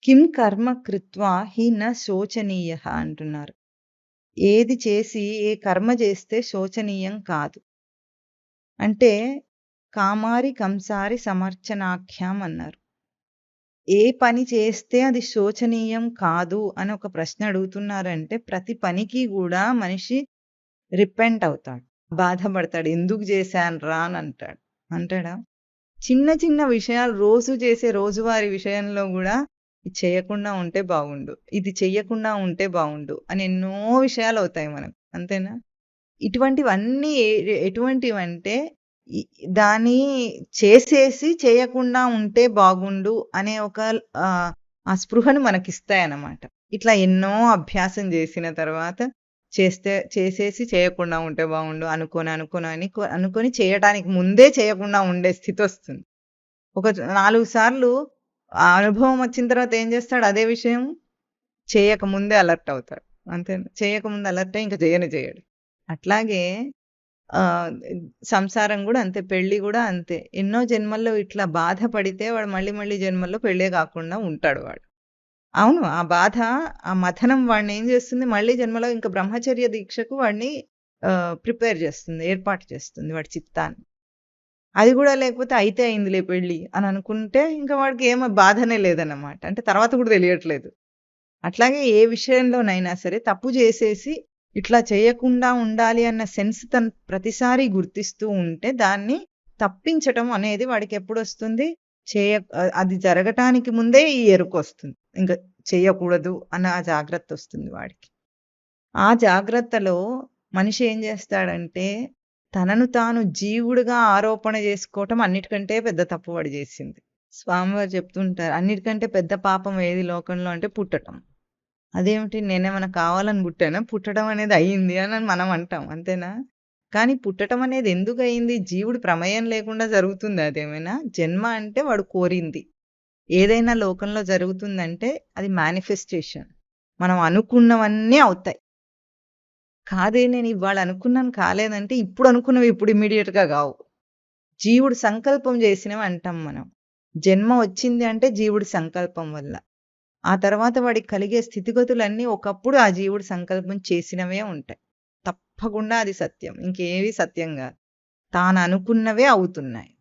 కిం కర్మ కృత్వా హి న శోచనీయః అంటున్నారు. ఏది చేసి ఏ కర్మ చేస్తే శోచనీయం కాదు. అంటే కామారి కంసారి సమర్చనాఖ్యాం అన్నారు. ఏ పని చేస్తే అది శోచనీయం కాదు అని ఒక ప్రశ్న అడుగుతున్నారంటే ప్రతి పనికి గూడా మనిషి రిపెంట్ అవుతాడు. బాధపడతాడు. ఎందుకు చేశానురా అని అంటాడు. అంటాడా? చిన్న చిన్న విషయాలు రోజు చేసే రోజువారీ విషయంలో గూడా ఇది చేయకుండా ఉంటే బాగుండు. ఇది చెయ్యకుండా ఉంటే బాగుండు అని ఎన్నో విషయాలవుతాయి మనకు. అంతేనా? ఇటువంటివన్నీ ఎటువంటివంటే ఇ దాన్ని చేసేసి చేయకుండా ఉంటే బాగుండు అనే ఒక ఆ స్పృహను మనకిస్తాయన్నమాట. ఇట్లా ఎన్నో అభ్యాసం చేసిన తర్వాత చేసేసి చేయకుండా ఉంటే బాగుండు అనుకోని చేయటానికి ముందే చేయకుండా ఉండే స్థితొస్తుంది. ఒక 4 సార్లు ఆ అనుభవం వచ్చిన తర్వాత ఏం చేస్తాడు? అదే విషయం చేయకముందే అలర్ట్ అవుతాడు. అంతేనా? చేయకముందు అలర్ట్ అయ్యి ఇంక చేయడు. అట్లాగే సంసారం గూడా అంతే. పెళ్లి గూడా అంతే. ఎన్నో జన్మల్లో ఇట్లా బాధపడితే వాడు మళ్ళీ జన్మల్లో పెళ్ళే కాకుండా ఉంటాడు వాడు. అవును. ఆ బాధ, ఆ మథనం వాడినేం చేస్తుంది, మళ్ళీ జన్మలో ఇంక బ్రహ్మచర్య దీక్షకు వాడిని ప్రిపేర్ చేస్తుంది. ఏర్పాటు చేస్తుంది వాడి చిత్తాన్ని. అది గూడా లేకపోతే అయితే అయిందిలే పెళ్లి అని అనుకుంటే ఇంక వాడికి ఏమి బాధనే లేదన్నమాట. అంటే తర్వాత కూడా తెలియట్లేదు. అట్లాగే ఏ విషయంలోనైనా సరే తప్పు చేసేసి ఇట్లా చేయకుండా ఉండాలి అన్న సెన్స్ తను ప్రతిసారి గుర్తిస్తూ ఉంటే దాన్ని తప్పించటం అనేది వాడికి ఎప్పుడొస్తుంది? అది జరగటానికి ముందే ఈ ఎరుకొస్తుంది. ఇంక చెయ్యకూడదు అన్న ఆ జాగ్రత్తొస్తుంది వాడికి. ఆ జాగ్రత్తలో మనిషి ఏం చేస్తాడంటే తనను తాను జీవుడుగా ఆరోపణ చేసుకోవటం అన్నిటికంటే పెద్ద తప్పు వాడు చేసింది. స్వామివారు చెప్తుంటారు, అన్నిటికంటే పెద్ద పాపం ఏది లోకంలో అంటే పుట్టటం. అదేమిటి నేనేమైనా కావాలని పుట్టానా? పుట్టడం అనేది అయింది అని మనం అంటాం. అంతేనా? కానీ పుట్టటం అనేది ఎందుకయింది? జీవుడి ప్రమేయం లేకుండా జరుగుతుందా అదేమైనా? జన్మ అంటే వాడు కోరింది. ఏదైనా లోకంలో జరుగుతుందంటే అది మేనిఫెస్టేషన్. మనం అనుకున్నవన్నీ అవుతాయి. కాదే నేను ఇవాళ అనుకున్నాను కాలేదంటే ఇప్పుడు అనుకున్నవి ఇప్పుడు ఇమ్మీడియేట్‌గా గావు. జీవుడు సంకల్పం చేసినవి అంటాం మనం. జన్మ వచ్చింది అంటే జీవుడి సంకల్పం వల్ల. ఆ తర్వాత వాడికి కలిగే స్థితిగతులన్నీ ఒకప్పుడు ఆ జీవుడు సంకల్పం చేసినవే ఉంటాయి. తప్పకుండా అది సత్యం. ఇంకేవి సత్యం గాదు. తాననుకున్నవే అవుతున్నాయి.